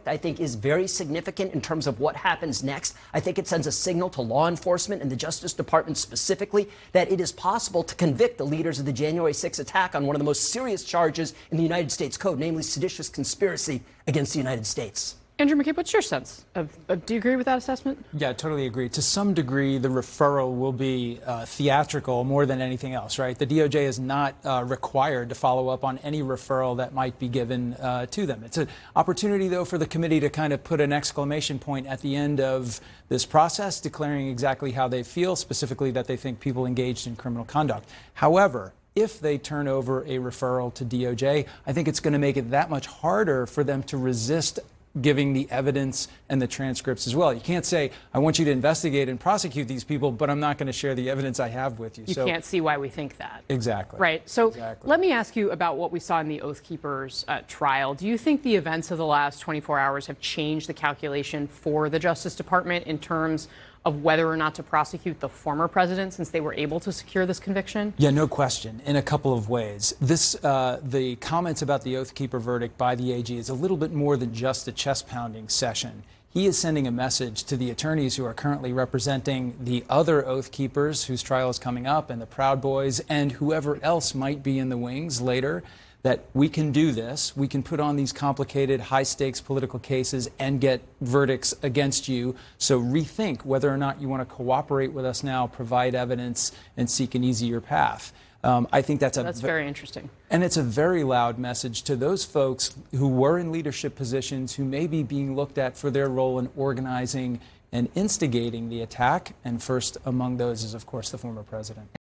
verdict, I think, is very significant in terms of what happens next. I think it sends a signal to law enforcement and the Justice Department specifically that it is possible to convict the leaders of the January 6th attack on one of the most serious charges in the United States Code, namely seditious conspiracy against the United States. Andrew McCabe, what's your sense do you agree with that assessment? Yeah, I totally agree. To some degree, the referral will be theatrical more than anything else, right? The DOJ is not required to follow up on any referral that might be given to them. It's an opportunity, though, for the committee to kind of put an exclamation point at the end of this process, declaring exactly how they feel, specifically that they think people engaged in criminal conduct. However, if they turn over a referral to DOJ, I think it's going to make it that much harder for them to resist giving the evidence and the transcripts as well. You can't say, I want you to investigate and prosecute these people, but I'm not going to share the evidence I have with you. You can't see why we think that. Exactly. Right. So exactly. Let me ask you about what we saw in the Oath Keepers trial. Do you think the events of the last 24 hours have changed the calculation for the Justice Department in terms of whether or not to prosecute the former president, since they were able to secure this conviction? Yeah, no question, in a couple of ways. The comments about the Oath Keeper verdict by the AG is a little bit more than just a chest-pounding session. He is sending a message to the attorneys who are currently representing the other Oath Keepers whose trial is coming up, and the Proud Boys, and whoever else might be in the wings later, that we can do this. We can put on these complicated, high-stakes political cases and get verdicts against you. So rethink whether or not you want to cooperate with us now, provide evidence, and seek an easier path. I think that's very interesting. And it's a very loud message to those folks who were in leadership positions, who may be being looked at for their role in organizing and instigating the attack. And first among those is, of course, the former president.